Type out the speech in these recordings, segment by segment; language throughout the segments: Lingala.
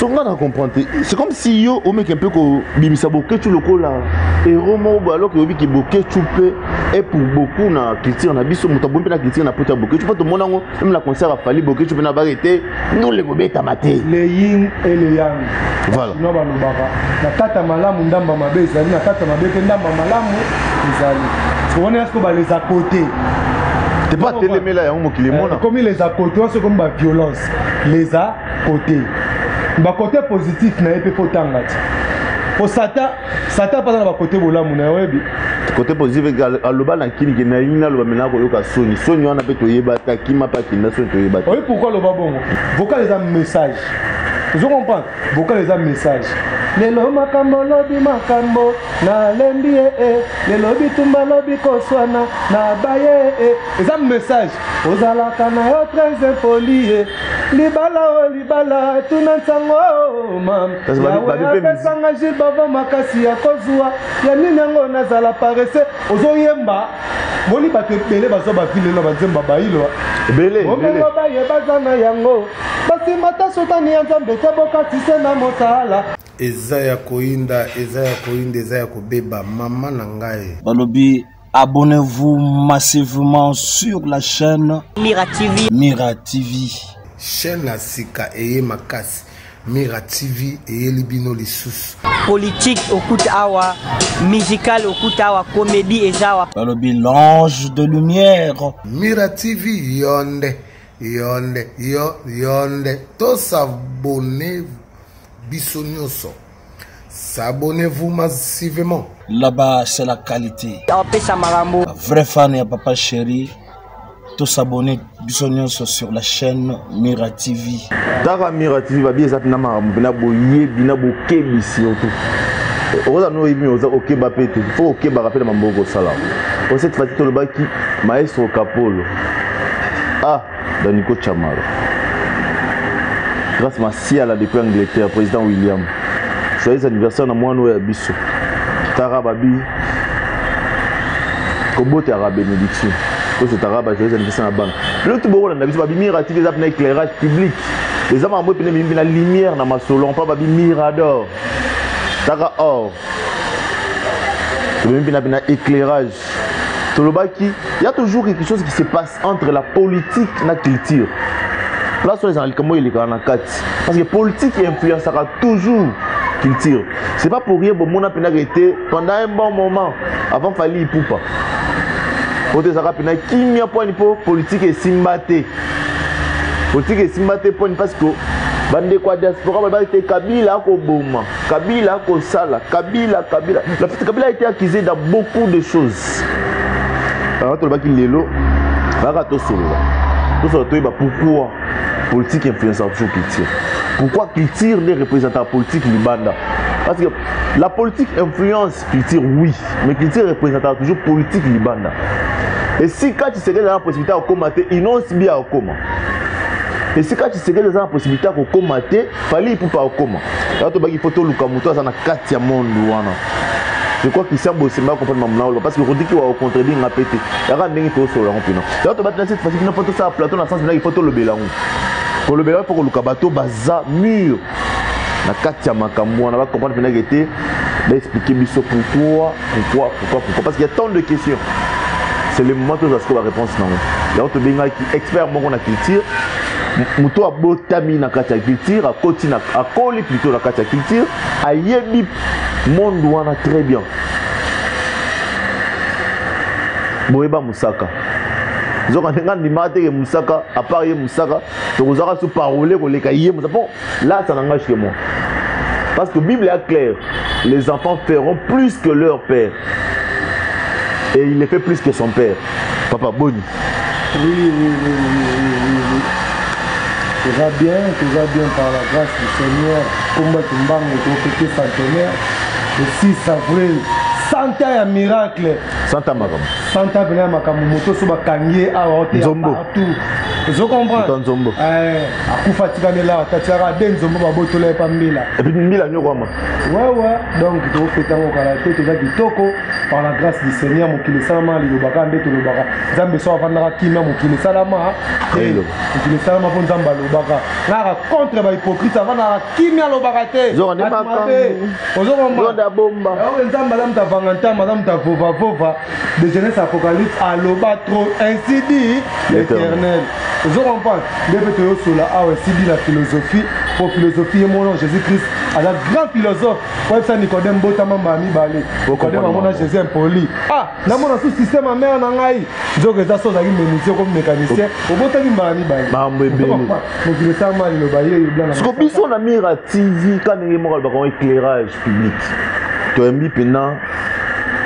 Songa na comprendre. C'est comme si yo o mec un peu ko bimisa boké tu loko là. Héros mo alors que obi ki boké tu peux et pour beaucoup na culture na biso muta bombe na culture na pota boké tu peux te mona ngo même la concert a fallu boké tu peux na barité nous les gobeta maté. Le yin et le yang. Voilà. Non ba lobaka. Na kata malamu ndamba mabe ezali na kata mabe pe ndamba malamu ezali. On est-ce que ba les à côté. T'es pas télémé là, comme les à côté, c'est comme la violence. Les à côté. Le côté positif, il n'y a pas de pour Satan, Satan pas dans le côté de la mouna. Côté positif, à l'obal, il y a une Sony. Sony, on a fait tout yébata, qui m'a pas qu'il n'a pas tout yébata. Oui, pourquoi le babon? Vocal les un message. Vous comprenez? Vocal les un message. Lelo makambo lobi makambo na lembi le lobi tumba lobi koswana na baye eza message ozalaka na yo très impoli libala tuna ntango mam pesanga Gilles bava makasi ya kozwa ya nini yango nazala paresse ozoyemba moni bato ebele bazo bavile na banzemba bailo ebele omengo baye bazana yango basimata sotani ya nzambe te bokatise na mosala Ezaya koinda, ezaya kobeba, maman nangaye. Balobi, abonnez-vous massivement sur la chaîne Mira TV. Mira TV. Chaîne la sika eye makasi. Mira TV eye libino lisusu. Politique okutawa, musical okutawa, comédie ezawa. Balobi, l'ange de lumière. Mira TV yonde. Tous abonnez-vous. S'abonnez-vous massivement. Là-bas, c'est la qualité. Un vrai fan et papa chéri. Tous s'abonner sur la chaîne Mira TV. Dara Mira TV va bien zapina marambo bina boye bina boke bisi oto. Oza no ibi oza oke ba pete. Faut oke ba rappeler mamboko sala. On cette fois to le baki maestro Capolo. Ah, Daniko Chamaro. Grâce à Massia la depuis Angleterre, président William. Joyeux anniversaire à moi, nous Bisso. Tara Babi. Kobo Tara bénédiction. C'est Tara Babi, joyeux anniversaire à la banque. L'autre beau, on a vu Babi Mirati, les apnes éclairage public. Les hommes ont mis la lumière dans ma solon, pas Babi Mirador. Tara Or. Il y a un éclairage. Il y a toujours quelque chose qui se passe entre la politique et la culture. Là, sur les comment il est en quatre. Parce que politique influencera toujours culture. C'est pas pour rien que mon a été pendant un bon moment avant Fali Poupa. Pour des arabes, qui n'y a pas de politique et simbaté. Politique et simbaté parce que bande quoi diaspora va être Kabila ko Boma, Kabila ko Sala, Kabila. La Kabila a été accusé dans beaucoup de choses. Alors tout le baki lelo, va to solo. Tout ça pourquoi politique influence toujours culture. Pourquoi culture les représentants politiques libanda? Parce que la politique influence culture, oui, mais culture représente toujours politique libanda. Et si quand tu serais dans la possibilité de commater, ils n'ont bien à comment. Et si quand tu serais dans la possibilité de commater, il fallait pour pas comment. Alors tu vas photo Lukamuto ça na 4 monde wana. Je crois qu'il semble aussi mal comprendre maintenant parce que Rodiki va contredire n'a pété. Il y a rien qui sur la rampina. Alors tu vas dans cette phase qui n'a photo ça à plateau dans le sens il photo le bélango. Pour le bélango pour le kabato baza mur. Na 4 makambo on va comprendre que était d'expliquer biso pourquoi parce qu'il y a tant de questions. C'est le moment où tu as la réponse non. Là tu benga qui expert mon na culture. Muto a botami na kati ya culture, a continue à coller plutôt la kati ya culture, a yebi monde wana très bien. Boyeba Musaka. Zoka ndenga ndimate ke Musaka, à part ye Musaka, to kozaka sous parole ko leka ye Musaka. Bon, là ça n'engage que moi. Parce que la Bible est claire, les enfants feront plus que leur père. Et il les fait plus que son père. Papa Boni. Oui. Tu vas bien par la grâce du Seigneur. Combat Tumbang et côté centenaire. Le 6 avril, Santa miracle. Santa Makam. Santa Bena Makamoto Soba Kanye à partout. Vous comprenez? Nzombo. Akufa tikanela tatiara den Nzombo babotola pambila. Et puis Mbila nyokoma. Ouais. Donc tu fais tango karaté tu vas kitoko par la grâce du Seigneur mokili salama libaka ndeto lobaka. Nzambe so avandaka kimia mokili salama. Mokili salama pour Nzamba lobaka. Ngara contre ba hypocrite avandaka kimia lobaka te. Zona Zonda bomba. Nzamba lam ta vanganta madame ta vova de Genèse Apocalypse à loba trop ainsi dit l'Éternel. Vous comprenez? Depuis que sur la ainsi dit la philosophie pour philosophie et mon nom Jésus-Christ à la grande philosophe pour ça Nicodème botama mami balé. Nicodème mon Jésus impoli. Na mon sous système à mère nangai. Jo que ça so zaki mécanicien comme mécanicien. Au botami mami balé. Mambo ebele. Donc il ça mal le bailler blanc. Ce que biso na Mira TV quand il mo ba éclairage public. Tu as mis pendant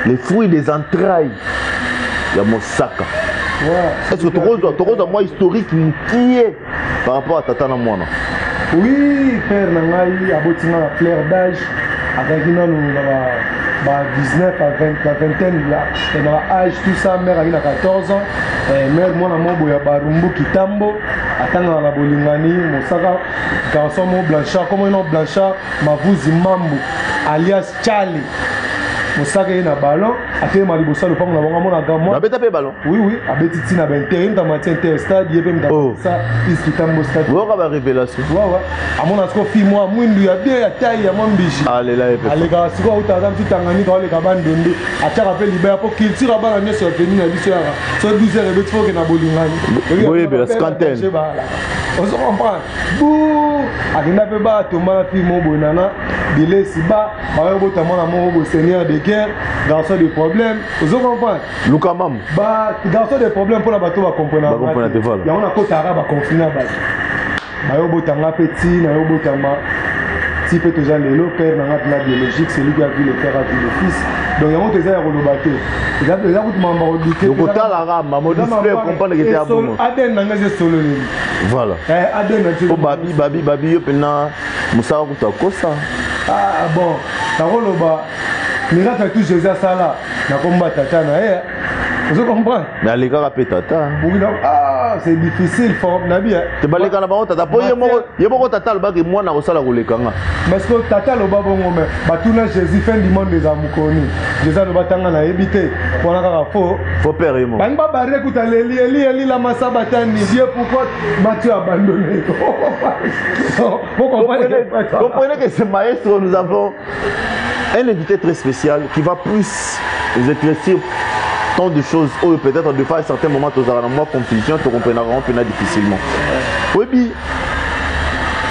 les fruits des entrailles. Il y a Mosaka. Est-ce que tu as moi historique qui est par rapport à Tata Namwana? Oui, père Nangaï, à Botina, la fleur d'âge, avec une 19 à 20, la vingtaine, dans l'âge, tout ça, mère a 14 ans, mère, moi, à Mobo, ya Barumbu, Kitambo, attends la Bolingani, Mosaka, garçon, mon blanchard, comment il blanchard, Mavouzi Mambo, alias Charlie. Mosaka est un ballon, à faire ma libosa, le pont, on a mon gamin. Tu as tapé ballon? Oui, à Betty, na ben terrain, dans ma tienne, stade, il y a même ça, il se quitte stade. Vous avez la révélation. Ouais. À mon asco, fille, moi, moi, il y a bien, à taille, à mon bichi. Allez, là, allez, gars, si vous avez tout tangani, dans les cabanes de à tiens, rappel, libère pour qu'il tire à balle, on est sur le pénis, à 10 heures. Sur 12 heures, il faut qu'il y ait un bolingani. Oui, mais la scantaine. On se comprend. Bouh! À qui n'a pas bas, Thomas, fille, mon bonana, Bilé, si bas, Mario Botamon, mon seigneur de guerre, garçon de problèmes. On se comprend. Luka Mam. Bah, garçon de problèmes pour la bateau, va comprendre. Il y a un côté arabe à confiner à base. Mario Botanga petit, Mario Botama. Si peut déjà les lots, père dans la biologique, c'est lui qui a vu le père, a vu le fils. Donc il y a un côté à relobater. Il y a des gens qui m'ont modifié. Donc autant la rame, m'a modifié, comprendre que c'était à bon. Aden n'a pas solo. Voilà. Aden n'a pas solo. Babi, yo pena Moussa Kouta Kosa. Ah bon, la roloba. Miracle tout Jésus à ça là. N'a combat tata na eh. Vous comprenez? Mais les gars répètent tata. C'est difficile for nabi. Tu vas les gars là-bas tata. Po yemo tata le bag moi na osala kolekanga. Parce que tata le baba ngome. Batuna Jésus fin du monde des amukoni. Jésus le batanga na ebité. Pour na ka faut père yemo. Bangba barre kuta Eli la massa batani. Dieu pourquoi Matthieu abandonné. Vous comprenez que ce maestro nous avons un invité très spécial qui va plus nous éclaircir tant de choses où peut-être de faire à certains moments tu auras moins confusion, tu comprendras difficilement. Oui,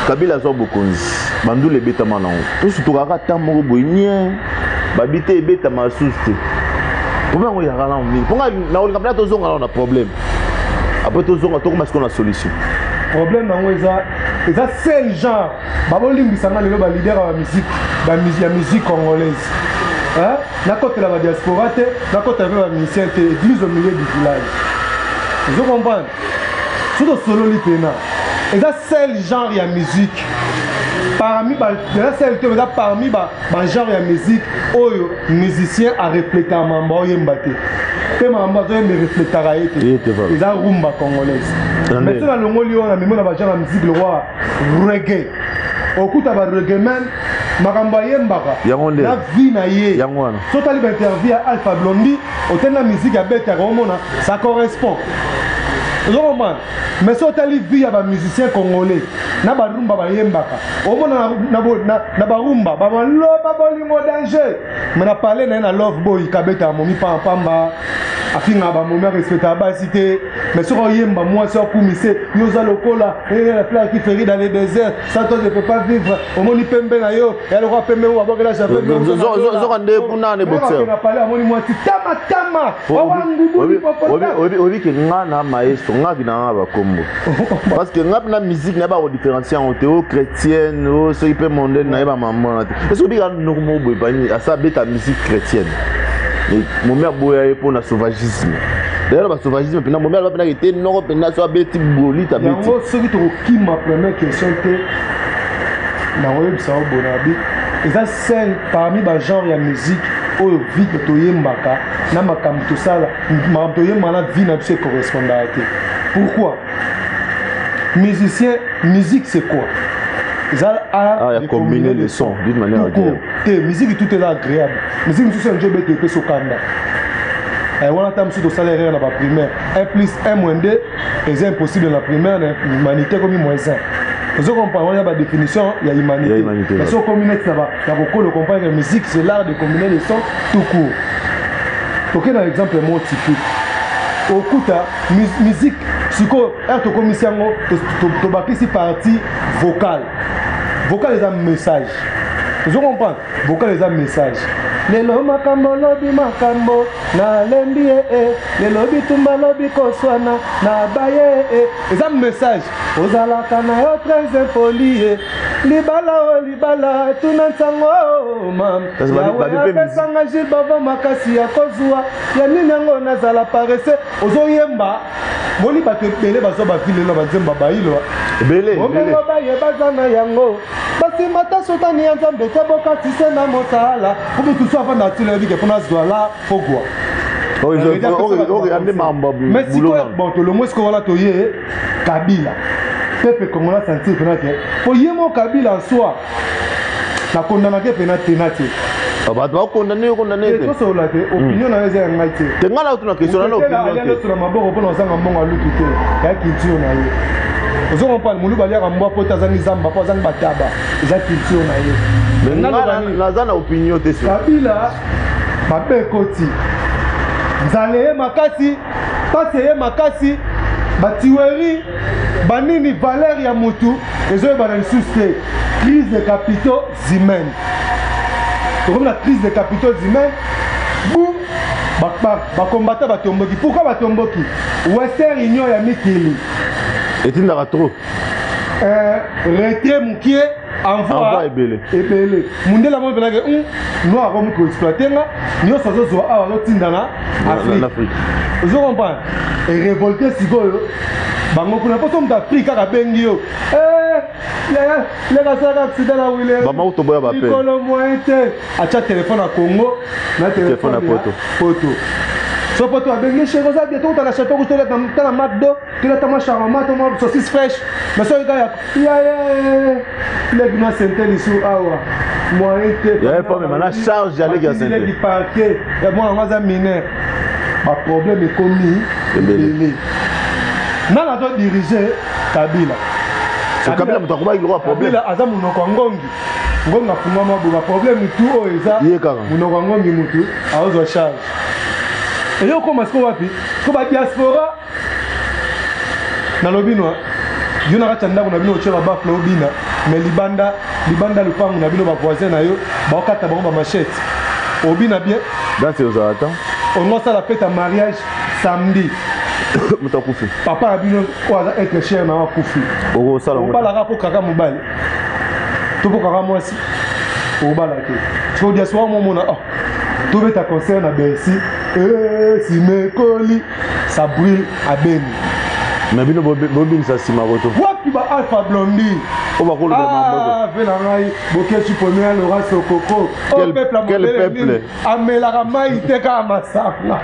Kabila zo bokonzi, bandu le beta manao. Tout ce tu auras tant mo boinien, babité beta masuste. Pourquoi on y a là en mille? Pourquoi na on kabila to zonga on a problème. Après to zonga to comment est-ce qu'on a solution? Problème na ngoza, ça c'est le genre. Babolimbi sanga le ba leader la musique congolaise. Hein? Na côté la diaspora, na côté avec la musicien, église au milieu du village. Vous comprenez? Tout le solo lipena. Et ça c'est le genre de musique. Parmi parmi genre de musique, oyo musicien a reflété à mamba yembate. Pe mamba zo me refléter à été. Et ça rumba congolaise. Maintenant le ngoli on a même na genre de musique le roi reggae. Okuta ba reggae man Makamba yembaka la vie na ye totali ba interview à Alpha Blondy otena musique à bête à romona ça correspond roman mais totali vie ya ba musicien congolais na ba rumba ba yembaka omona na ba rumba ba loba bolingo danger mais na parler na love boy kabeta momi pamba afinga ba momi respecta ba cité mais sur yemba moi sur kumise yoza lokola et la fleur qui férit dans les déserts sans toi je peux pas vivre au moni pembe na yo et le roi pembe ou aboka la chave zo kande kuna ne boxer na parler amoni moi tama obi ke ngana maestro ngabi na ba kombo parce que ngap na musique na ba ko différencier entre chrétienne o ceux qui peut mondaine na ba maman est-ce que bi ga no mo boy bani asa beta musique chrétienne et mon mère boya pour na sauvagisme. D'ailleurs, le sauvagisme, mon mère va été non, soit bêti boli, ta bêti. Ce qui ma première question était, et ça c'est parmi les genres de musique, où vite toye mbaka, na makam tout ça, ma toye mana vie na se correspondante. Pourquoi? musicien, musique c'est quoi? Il y a combiner les sons d'une manière agréable. Musique tout est agréable. Musique tout c'est un job qui est sur Kanda. Et on attend sur le salaire dans la primaire. 1 plus 1 moins 2 est impossible dans la primaire, l'humanité comme moins 1. Vous comprenez, il y a la définition, il y a l'humanité. Mais si on combine ça, il faut comprendre que la musique c'est l'art de combiner les sons tout court. Ok, dans l'exemple moi typique. Au coup de musique, si tu as commission, tu as partie vocale. Vocal est un message. Vous comprenez? Vocal est un message. Lelo makambo lobi makambo na lembi le lobi tumba lobi koswana na baye c'est un message. Ozala kana yo très impoli libala tunantango mam. Sanga Gilles baba makasi ya kozwa ya nini yango nazala paresse ozoyemba moni bakebele bazo bavile na bazemba bailo bele bele bazana yango basi mata sotani ya nzambe te bokatise na mosala kubi tuso avant natile dike pona zwala fogwa mais si bon to le moins que voilà to ye Kabila peuple congolais sentir penate pour yemo Kabila en soi na condamna ke penate nate bato bakondane te tosola te opinion na eza ya ngai te te ngala otuna question na opinion te na maboko mpona ozanga mbongo aluki te ya culture na ye ozo comprendre mulu baliaka mbwa po tazangi zamba po azangi bataba eza culture na ye naza na opinion te so Kabila mabe ekoti nzala ye makasi pasi ye makasi batiweri banini valeur ya mutu ezoyebana lisusu te crise de capitaux humaines. Comme la crise des capitaux humains, boum, combattre batomboki. Pourquoi batomboki? Western Union ya Mikili. Et il n'a trop. Retrait moukier, envoi ebele. Mundela mo benage nous avons ko exploiter nga, nous sozo zo a lo tindana Afrique. Vous comprenez? Et révolter sigoyo. Bango kuna poto mtafrika ka bengi yo. Les gars ça accident là où il est. Maman otoboya ba pe. Ikolo moite. Acha téléphone à Congo, na téléphone à poto. So poto a bengi chez Rosa bientôt tu as la château que tu as dans la McDo, tu as ta macharama, ton saucisse fraîche. Mais ça ya les gna sentel ici awa. Moite. Il y a pas même na charge aller ga sentel. Il est parquet. Et moi on va miner. Ba problème est commis. Nana doit diriger Kabila. Kabila mutakuba il aura problème. Kabila aza munoko ngongi. Ngonga fungama buba problème tout o eza. Munoko ngongi mutu aozo charge. Et yo koma sko wapi? Ko ba diaspora. Na lobino. Yo na katanda kuna bino chela ba flo bina. Mais libanda lupangu na bino ba voisin na yo ba okata ba machette. Obina bien. Dans ces attends. On va la fête à mariage samedi. Papa a dit que être cher na kufi. Au salon. On parle rapport kaka mobile. Tu peux kaka moi si. Au bala ke. Tu dis soir mon mona. Tu veux ta concert na Bercy. Si me coli ça brûle à Beni. Na bino bobin ça si maroto. Wapi ba Alpha Blondie. On va rouler ah, Vélangaï, Bokechi Pomea, Laura Sokoko. Quel peuple. Amélara Maïte Kamasafla.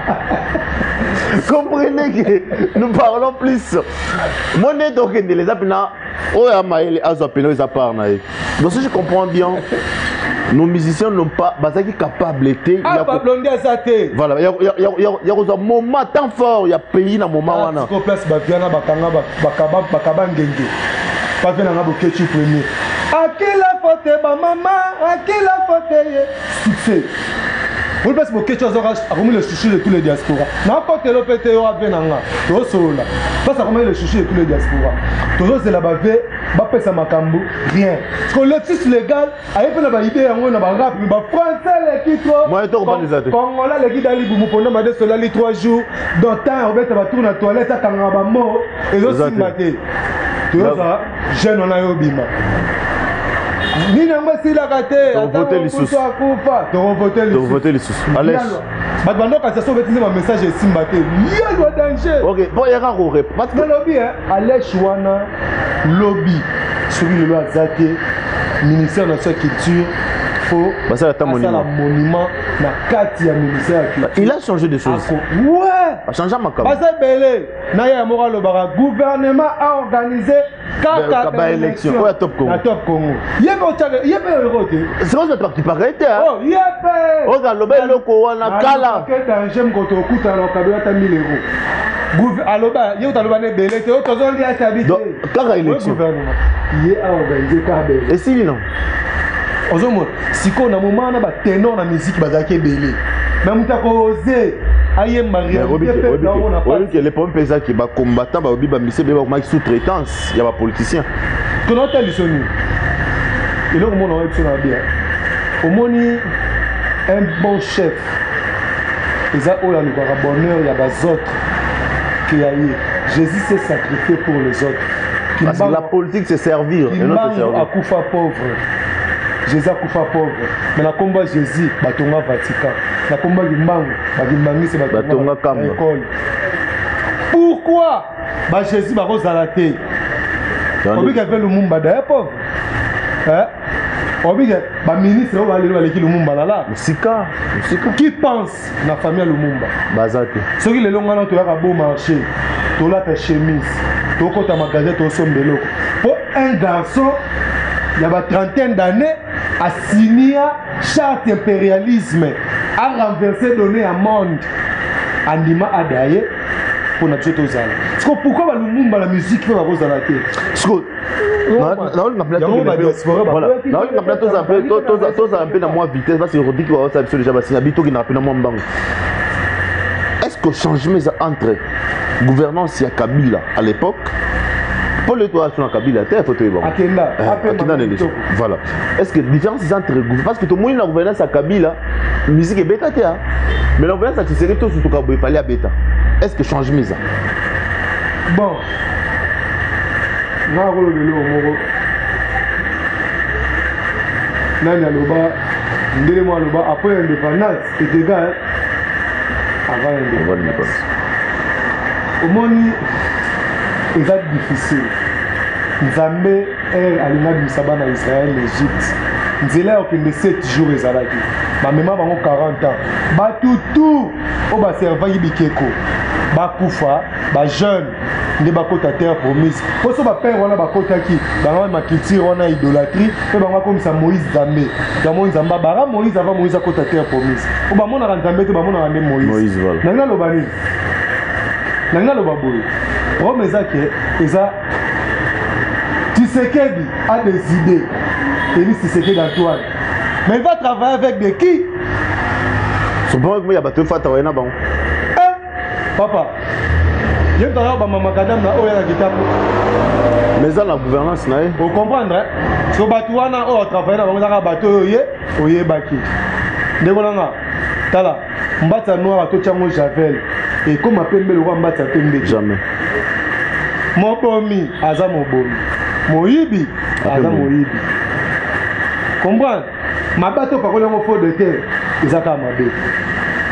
Comprenez que nous parlons plus. Mon est donc les apena. Oh, Amaël, Azapeno, ils apparnent. Donc, si je comprends bien, nos musiciens n'ont pas basaki capabilité. Ah, pas blondé à sa tête. Voilà, il y a un moment tant fort, il y a pays dans le moment. Il y a place Bakiana, Bakaba, Ngenge. Pas fait dans Bokechi premier. À qui la faute, ma maman? À qui la faute? Succès. Vous pensez que Bokechi a remis le chouchou de tous les diasporas. N'importe quel autre pays a fait nanga. Tout ça là. Parce que remis le chouchou de tous les diasporas. Tout ça c'est la bavé, bapé sa makambu, rien. Parce que le titre légal, a eu une idée en on a rap, mais français les qui trop. Moi je te organisateur. Congolais les qui d'aller vous pendant ma cela les 3 jours. Dans temps on va te tourner à toilette à Kangaba mort et aussi maté. Tout ça, jeune on a eu bima. Ni n'importe si la raté, voter les sous. Voter les sous. Allez. Maintenant quand ça sauve un message et simbaté. Il y a danger. OK, bon il y a un rôle. Parce que lobby allez chouana lobby sur le loi Zaké ministère de la culture faut passer la monument. Monument na Katia ministère. Il a changé de choses. Ouais. A changé ma cam. Parce que belé na ya moral le gouvernement a organisé Kaba élection. Quoi top Congo? Top Congo. Yépe euro. C'est quoi ça qui paraît? Oh, yépe. Oh, dans le bel loko, on a Kala. J'aime quand on coûte alors cadeau à 1000 euros. Aloba, yo taloba ne belé, to tozo li atabité. Donc, Kala élection. Yé a organisé Kabé. Et si non? Ozomo, si qu'on a un moment, on a ténor dans la musique, bazake belé. Mais on t'a osé. Aïe Marie, les problèmes pesants qui sont combattants, ils sous-traitance, il y a des politiciens. Tu n'as pas les et là, on a bien. Au moins, un bon chef. Et ça, il y a le bonheur, il y a des autres qui a eu. Jésus s'est sacrifié pour les autres. Parce que la politique, c'est servir. Il manque à Koufa pauvre. Jésus a Koufa pauvre. Mais la combat Jésus, Batonga Vatican. La combat du mangue, c'est Batonga école. Pourquoi Jésus va rozalaté. On dit qu'il y avait le Mumba d'ailleurs pauvre. On dit que le ministre va aller le Mumba là. Qui pense la famille Lumumba? Ceux qui les longs là, tu as un beau marché, tu as ta chemise, tu as ta magasin, tu as son vélo. Pour un garçon, il y a une trentaine d'années, à signer charte impérialisme, à renverser, donner un monde, à Nima Adaye, pour notre jeu aux alles. Pourquoi Lumumba la musique fait la rose à la tête? Est-ce que changement entre gouvernance et Kabila à l'époque, pour les toits sur Kabila, voilà. Est-ce que la différence entre parce que tout le monde a gouvernance à Kabila, la musique est bêta, mais la gouvernance à Tshisekedi tout surtout il fallait à bêta. Est-ce que changement ça? Bon. Na rolo de l'eau, Nani Aloba, Ndele moi Aloba, après l'indépendance, c'est égal avant l'indépendance. Au monde, c'est difficile. Nzambe alina bisaba na Israël, l'Égypte. Nzela okende 7 jours ezalaki. Ba mema bango 40 ans. Ba tout o ba servaki bikeko. Ba kufa, ba jeune. Nde bakota terre promise. Pour ça ba père wana bakota ki, ba ma culture wana idolâtrie, pe ba comme ça Moïse Nzambe. Ya Moïse Nzamba bara Moïse avant Moïse akota terre promise. O ba mona Nzambe te ba mona ande Moïse. Moïse voilà. Nanga lo bani. Nanga lo baboy. Rome ezake eza Tshisekedi a des idées. Félix Tshisekedi d'Antoine. Mais il va travailler avec des qui? Son premier il y a battu Fata Wena Bang. Papa. Je vais travailler avec ma madame na oya na kitabu. Mais ça la gouvernance na. Vous comprendre? So batuana o travailler na bango bato oye baki. Ndekolanga. Tala. Mbata noir to chango Javel. Et comme appelle le roi Mbata pembe jamais. Mobomi aza mobomi. Moyibi aza moyibi. Comprendre? Ma bateau par contre on faut de terre. Ezaka mabe.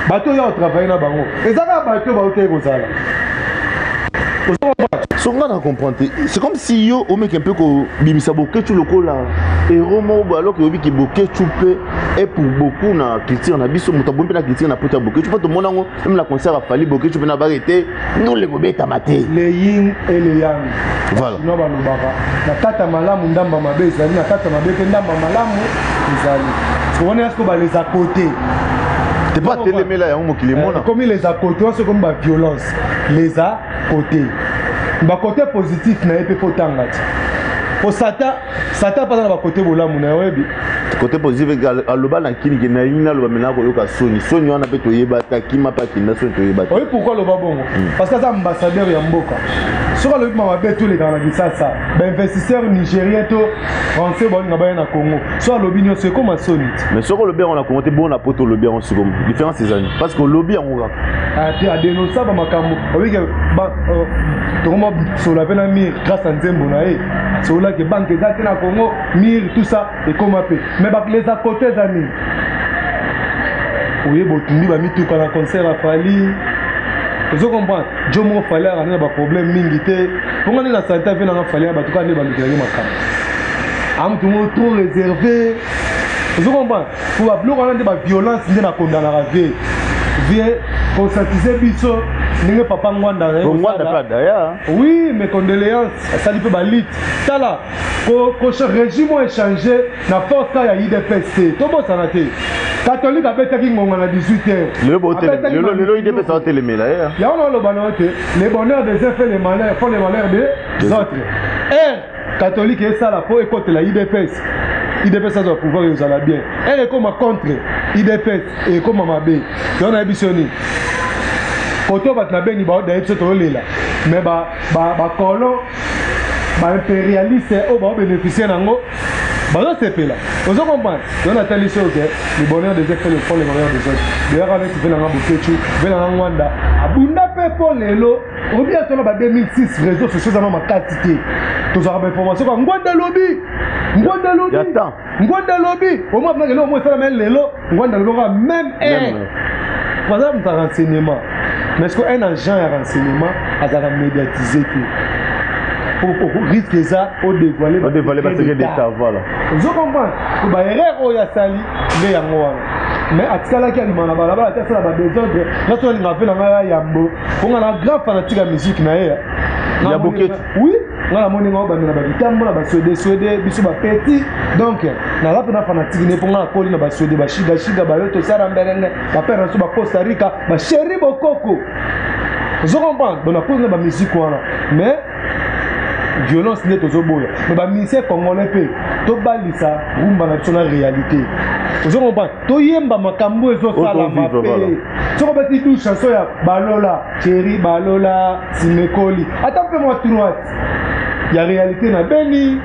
Bateau ya travailler na bango. Ezaka bateau ba ote kozala. C'est comme si yo o mec un peu ko bimisa boké tu loko la héros mo alors que obi ki boké tu peux et pour beaucoup na culture na biso muta bombe na culture na pota boké tu peux te monango même la concert a fallu boké tu peux na barrêter nous les mobeta maté les yin et les yang voilà no ba lobaka na tata malamu ndamba mabe ezali na tata mabe pe ndamba malamu ezali on est ce que ba les à côté t'es pas télémé là on mokili mona comme les à côté c'est comme ba violence les à côté ba côté positif na epé potanga pour Satan pas dans ba côté bolamu na webi côté positif aloba na kini na ina loba mena ko yoka soni wana pe to yeba ta kima pa kinda soni to yeba. Oui pourquoi loba bongo parce que ça ambassadeur ya mboka sur le mama be tous les dans la gisasa ben investisseur nigérien to français bon ngaba na Congo soit lobi nyo c'est comme soni mais sur le bien on a commenté bon na poto lobi on comme différence ces années parce que lobi on va a dénoncer ba makambo oui que ba to mo sur la pena mir grâce à Nzembo na e sur là que banque ezate na Congo mir tout ça et comme appelé mais les à côté amis oui botumbi ba mituka na concert a fali vous comprenez jomo fali a na ba problème mingi te pour na santé vient na fali ba tuka ne ba mikela makam am tumo trop réservé vous comprenez pour ba bloquer na ba violence ndena condamner vie vie conscientiser biso Ninge papa Ngwanda. Ngwanda pas d'ailleurs. Oui, mes condoléances. Ça lui fait balit. Tala. Quand le régime a changé, na force ya IDPS. Tout bon ça n'a été. Catholique a fait qu'il à 18h. Le IDPS a été le meilleur. Il y a un le bonheur les bonheurs des uns font les malheurs des autres. Catholique et ça la pour écouter la IDPS. IDPS a pouvoir et ça bien. Elle est comme contre IDPS et comme ma bé. On a ambitionné. Koto va na beni ba da eto lela. Mais ba colon ba impérialiste au ba bénéficier nango. Bah non c'est là. Vous comprenez? On a tel ici le bonheur des effets le fond le bonheur des autres. D'ailleurs avec tu fais dans Bukechu, fais dans Rwanda. Abunda pe pour lelo. On bien toi ba 2006 réseaux sociaux dans ma quantité. Tous les informations comme Ngwanda lobby. Ngwanda lobby. Attends. Ngwanda lobby. Au moins au moins ça même lelo. Ngwanda lobby même voilà un renseignement. Mais est-ce qu'un agent de renseignement a médiatisé pour risquer ça au dévoiler parce que d'État voilà. Vous comprenez? Pour ba erreur o ya sali mais ya ngwana. Mais atikala ki alimana balabala ta sala ba désordre. Là to linga pe na yambo. On a un grand fanatique de musique na ye. Il y a beaucoup. Oui, on a moni ngo ba na ba bitambo na ba swede biso ba petit. Donc na la pena fanatique ne ponga koli na ba swede ba shiga ba leto sara mberenge ba pera so ba Costa Rica ba chéri bokoko. Vous comprenez? On a posé la musique mais violence n'est pas boya. Mais les ministères congolais pe to balisa rumba na réalité. Vous comprenez? To yemba makambo ezo sala mape. Tu comprends tout chanson ya Balola, Chéri Balola, Simekoli. Attends peu moi droite. Il y a réalité na Beni.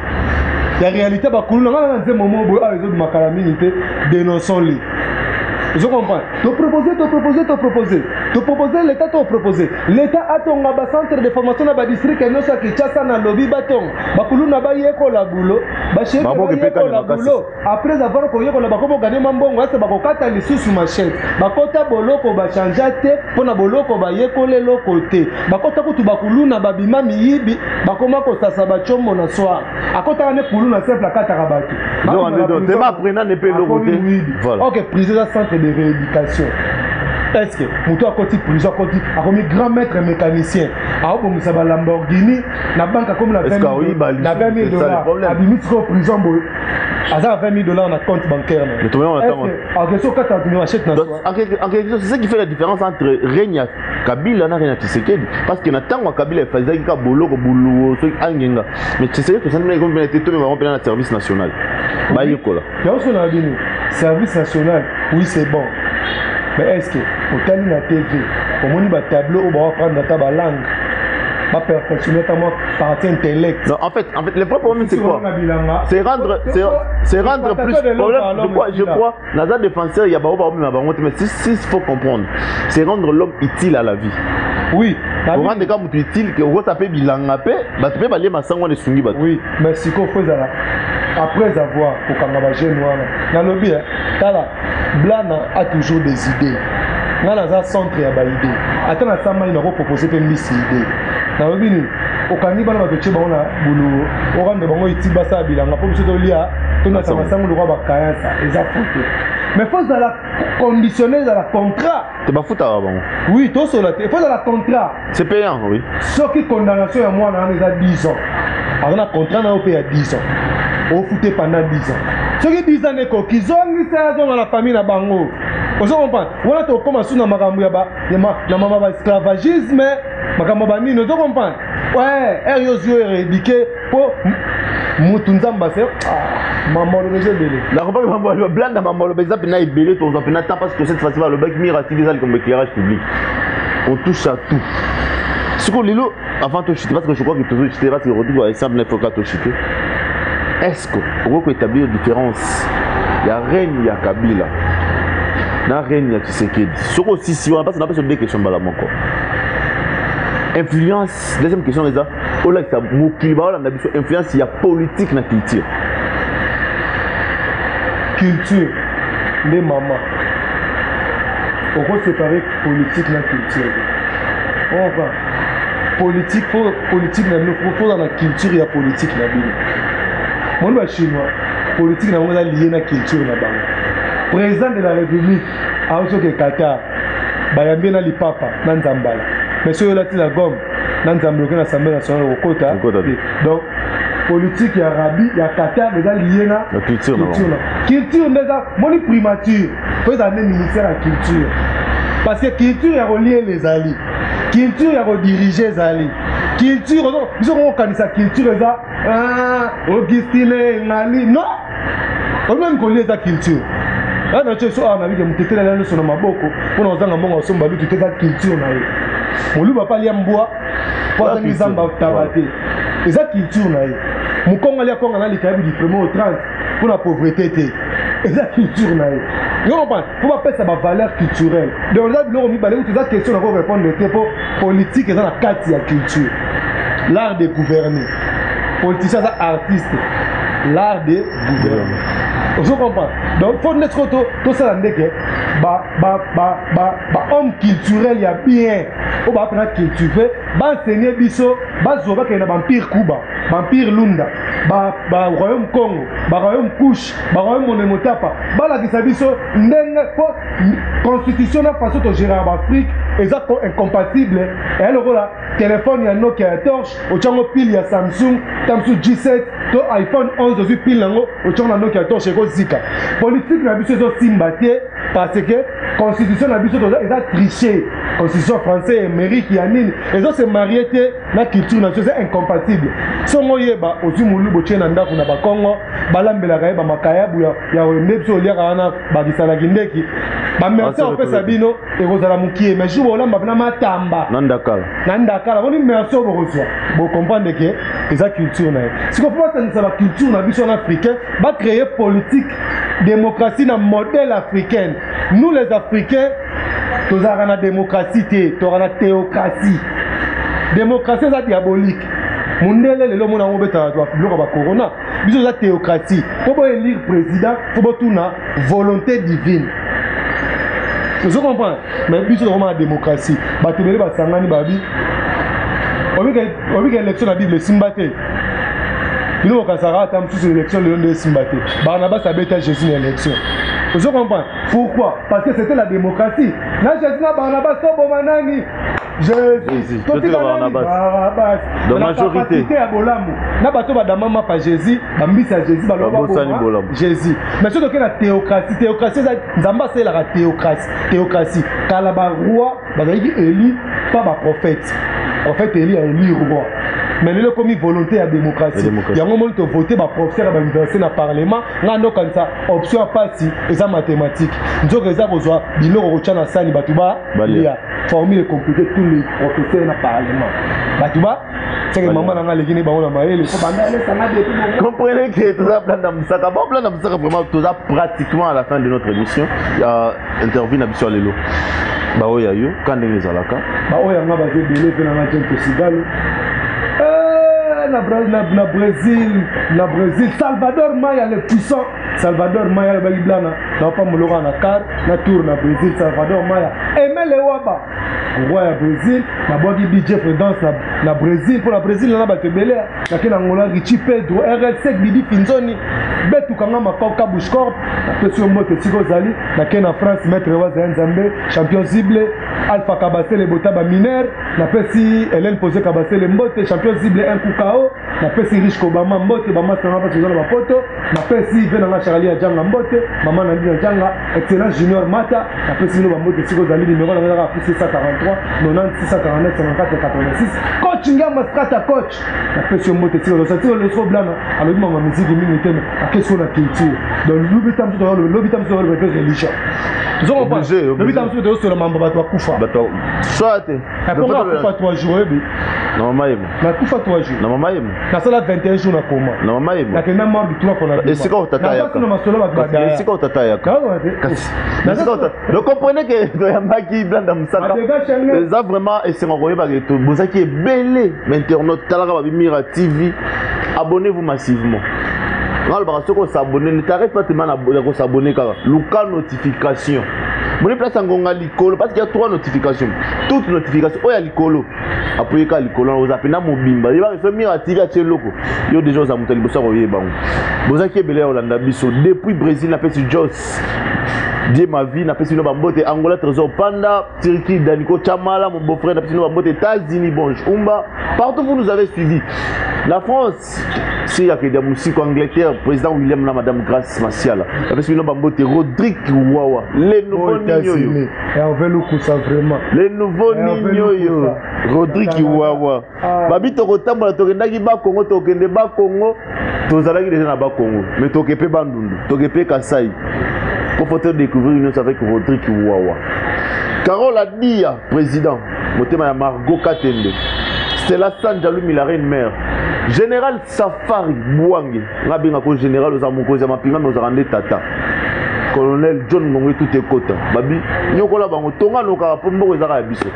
Il y a réalité ba kuluna na nze momo boy a ezo de makalamité dénonçons-les. Vous comprenez? Tu proposer, l'État t'a proposé. L'État a ton centre de formation dans le district et nous sommes qui chassent dans le lobby bâton. Bakulu n'a pas yéko la boulot. Après avoir connu qu'on a pas comment gagner mambongo, c'est pas qu'on cata les sous ma chaise. Bakota boloko ba changer pour na boloko ba yéko les côté. Bakota ko tu bakulu na babima miyibi, bakoma ko sasa ba chombo na soir. Akota ne kulu na simple kata rabatu. Non, c'est pas prenant ne peut le côté. Voilà. OK, président centre de rééducation. Est-ce que Moutou a côté prison a commis grand maître mécanicien a comme ça Lamborghini la banque a comme la 20 000 $, a mis trop prison boy à 20 000 $, na compte bancaire. Mais toi on attend. En question quand tu achètes na en quelque c'est ce qui fait la différence entre règne Kabila na règne Tshisekedi parce que na tango Kabila faisait ka boloko boulou so angenga mais Tshisekedi que ça ne comme était tout mais on peut na service national ba yikola il y a aussi na bini service national oui c'est bon. Mais est-ce que au tali na TV, au moni ba tableau on va prendre ta langue, va perfectionner ta partie intellect. Non, en fait le vrai problème c'est quoi? C'est rendre plus problème. Je crois Nazar défenseur il y a mais si faut comprendre, c'est rendre l'homme utile à la vie. Oui. Pour rendre comme utile que vous tapez bilanga pe, ba tu peux aller masango de sungi ba. Oui, mais si qu'on fait ça après avoir pour kangaba jeune noir na lobby tala Blana a toujours des idées. Dans un centre, il y a des idées. Attends, il a proposé une liste d'idées. Dans le but, au Canibal, on a fait un boulot. On a fait un petit bassin à Bilan. On a fait un lia. On a fait un droit à Kayansa. Ils ont foutu. Mais il faut la conditionner dans le contrat. Tu vas foutre avant. Oui, tout ça. Il faut dans le contrat. C'est payant, oui. Ce qui condamnation à moi, on a 10 ans. Alors, on a contrat, on a payé 10 ans. On foutait pendant 10 ans. Ce qui disent qu'ils ont dans la famille na bango. Vous comprenez? On a tout commencé na makambo ya ba na esclavagisme, makambo ba nini, vous comprenez? Ouais, Eriosio éradiqué pour Mutunzamba c'est mamolo belé. La compagnie mamolo blanc na mamolo beza pena ibelé to pena ta parce que cette festival le bac mirati des comme éclairage public. On touche à tout. Ce qu'on lilo avant de chuter parce que je crois que toujours chuter parce que retour exemple il faut qu'à tout chuter. Est-ce qu'on peut établir une différence? Il y a Reine, il y a Kabila. Dans Reine, il y a Tshisekedi. Sur aussi, si on a pas sur deux questions, influence, deuxième question, c'est ça. On a influence, il y a politique dans la culture. Culture, les mamans. On peut séparer politique et culture. On va. Politique, dans la culture, il y a politique dans la Bible. Mon chinois, politique n'a pas lié à la culture là-bas. Président de la République, à Qatar, Bayambé na li papa, Nanzambala. mais si on a la gomme dans l'Assemblée nationale au Kota. Donc politique il y a Rabi, il y a Qatar, mais lié na la culture. Culture déjà mon primature. Faut amener ministère à culture. Parce que culture il y a relié les alliés. Culture il y a rediriger les alliés. Culture ils ont organisé sa culture ça Augustine Ngali non. On même connaît sa culture. Là dans ce soir on a vu que mutete la leçon na maboko pour nous anga mongo somba lu tuteka culture na yo. Molu ba pa liamboa pour ça nizamba tabate. Et ça culture na yo. Mukonga lia konga na likabi du 1er au 30 pour la pauvreté té. Et ça culture na yo. Yo comprend, faut pas perdre sa valeur culturelle. Donc là biloko mi balé toute cette question on répondre le tempo politique et dans la carte ya culture. L'art de gouverner. Politicien ça artiste. L'art de gouverner. Vous comprenez? Donc, il faut être tout ça, homme culturel, il y a bien. On va apprendre culture, enseigner biso, zoba qu'il y a vampire Kuba, vampire Lunda, royaume Congo, royaume Kush, royaume Monemotapa, la biso, constitution de façon de gérer l'Afrique, et ça incompatible. Et alors là, téléphone, il y a Nokia torche, au Tchango pile, il y a Samsung G7, iPhone 11, aussi pile, au Tchango Nokia torche, et Zika. Politique, la biso, c'est simbaté, parce que constitution, la biso, c'est triché. Constitution française, Amérique, Yanine, et ça, c'est marié, la culture nationale, c'est incompatible. Si on y est, au Zimoulou, Boché, Nanda, on a pas Congo, Balambela, Makaya, il y a un Nepso, il y a un Bagisala Gindeki. Merci au fait Sabino et Rosala Moukié, mais je vous l'ai dit, Tamba. Nandakala, on dit merci au reçoit. Vous comprenez que c'est la culture. Si vous pensez que la culture dans la vision africaine, va créer politique, démocratie dans le modèle africain. Nous les Africains, nous avons la démocratie, nous avons la théocratie. Démocratie, c'est diabolique. Mundele le monde a ouvert la corona. Nous avons la théocratie. Pour élire président, il faut une volonté divine. Vous comprenez? Mais nous avons la démocratie. Nous avons l'élection de la Bible, Simbaté. Nous avons l'élection de Simbaté. Barnabas a bêté Jésus dans l'élection. Vous comprenez? Pourquoi? Parce que c'était la démocratie. Là, Jésus n'a Barnabas, pas bon manani. Jésus. Tout Barnabas. De majorité. À Bolamou. N'a pas tout d'amama pas Jésus, bambis à Jésus, Jésus. Mais surtout que la théocratie, Zamba c'est la théocratie. Quand la roi, Élie, pas ma prophète. Prophète Élie a élu roi. Mais il a commis volonté à la démocratie. Il y a un moment où tu voté par professeur à l'université dans le Parlement. Il y a une option à passer et ça mathématique. Nous avons besoin de l'euro Sani Batouba. Il y a formule compliquée tous les professeurs dans le Parlement. Batouba, c'est que maman n'a pas les Guinéens dans le comprenez que tout ça plan d'Amsaka. Bon, plan d'Amsaka vraiment tout ça pratiquement à la fin de notre émission. Il y a interview sur les lots. Baoya yo, quand les alaka. Baoya n'a pas été belé dans la gente Sigalo. Na Brésil, Salvador Maya le puissant, Salvador Maya le Bagiblana, n'a pas Moulora na car, na tour na Brésil, Salvador Maya, Aimé le Waba, roi à Brésil, na Bogi DJ Fredance na Brésil, pour la Brésil, na Batebele, na Ken Angola, Richie Pedro, RL5, Bibi Finzoni, Betou Kangama Koka Bushkorp, na Pesio Mote Tigo Zali, na Ken en France, Maître Wazen Zambé, champion Zible, Alpha Kabassé le Botaba Mineur, na Pessi Hélène Posé Kabassé le Mbote, champion Zible 1 Koukao, na Pessi Rich Kobama Mbote, Bama Sanaba Suzana Bapoto, na Pessi Venanga Charlie Adjanga Mbote, Maman Nandi Adjanga, excellent Junior Mata, na Pessi Loba Mbote Tigo Zali, numéro de la 643, 90 649 54 86, coach Ngama Strata coach, na Pessi Mbote Tigo Zali, le Sro Blana, alors ma musique minute, à question de culture, dans le l'obitam sur le religion. Nous avons pas le bitam sur le membre de Koufa. Soit pourquoi Koufa 3 jours non maïm. Na Koufa 3 jours. Non maïm. Na sala 21 jours na coma. Non maïm. Na kena mort du 3 fois. Et c'est quoi tata ya? C'est quoi tata ya? Vous comprenez que Yamaki Blanda Msaka. Ça vraiment et c'est envoyé par tout. Vous qui est belé internaute Talaka Mira TV. Abonnez-vous massivement. Si vous s'abonnez, ne t'arrête pas de s'abonner car Luka notification. Vous ne place en Gonga Licolo parce qu'il y a 3 notifications. Toutes notifications. Oh, il y a Licolo. Après, il y a Licolo. Vous appelez Mobimba. Il va se mettre à tirer à Tcheloko. Il y a des gens à monter le bossard au Yéban. Vous avez belé Hollanda Bisso. Depuis Brésil, on appelle Jos. Dieu ma vie, n'a pas si nous bambote Angola Trésor Panda, Turquie, Daniko Chamala, mon beau-frère, n'a pas si nous bambote États-Unis, Bonj Umba. Partout vous nous avez suivis. La France, c'est la musique Angleterre, président William, madame Grace Massiala. N'a pas si nous bambote Rodrigue Wawa, les nouveaux Nignoyo. Vraiment. Les nouveaux Nignoyo, Rodrigue Wawa. Babi Tokotamba, Tokendaki Bakongo, Tokende Bakongo, Tozalaki déjà na Bakongo, mais Tokepe Bandundu, Tokepe Kasai. Pour faire découvrir une autre avec Rodrigue Wawa. Carole Adia, président, Motema ya Margot Katende. Stella Sanjalumi, la reine mère. Général Safari Bouangi, Rabinga ko général aux Amoko, Zamapinga, nos Arandé Tata. Colonel John Ngongwe tout est kota. Babi, Nyokola Bango, Tonga no Karapombo, Zara Abiso.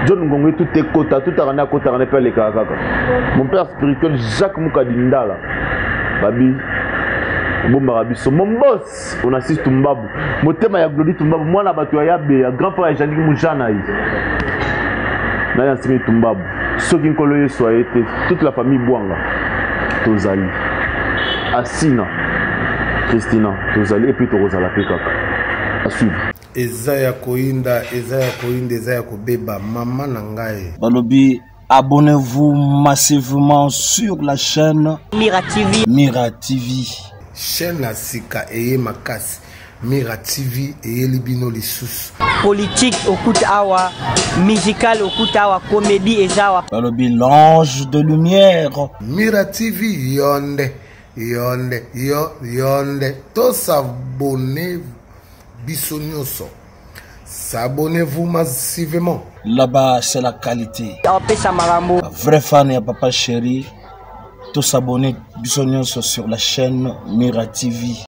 John Ngongwe tout est kota, tout a rana kota, rana pele Karakaka. Mon père spirituel Jacques Moukadindala. Babi. Mon boss, on assiste Tumbabu. Mon thème est Glody Tumbabu. Moi, la bataille à grand frère Jean-Luc Moujana. Là, il y a Tumbabu. Ceux qui ont soit été, toute la famille Bouanga, Tozali, Assina, Christina, Tozali, et puis Torozala Pekaka. À suivre. Ezaya Koinda, Ezaya Kobeba, Maman Nangaye. Balobi, abonnez-vous massivement sur la chaîne Mira TV. Mira TV. Chaîne Asika Eye Makasi. Mira TV Eye Libino Lisusu. Politique okuta awa, musical okuta awa, comédie ezawa. Balobi, l'ange de lumière. Mira TV yonde. Tous abonnez-vous. Bisonyoso. S'abonnez-vous massivement. Là-bas, c'est la qualité. Pesa Marambo. Vrai fan et papa chéri. Tous abonnés Bisonyoso sur la chaîne Mira TV.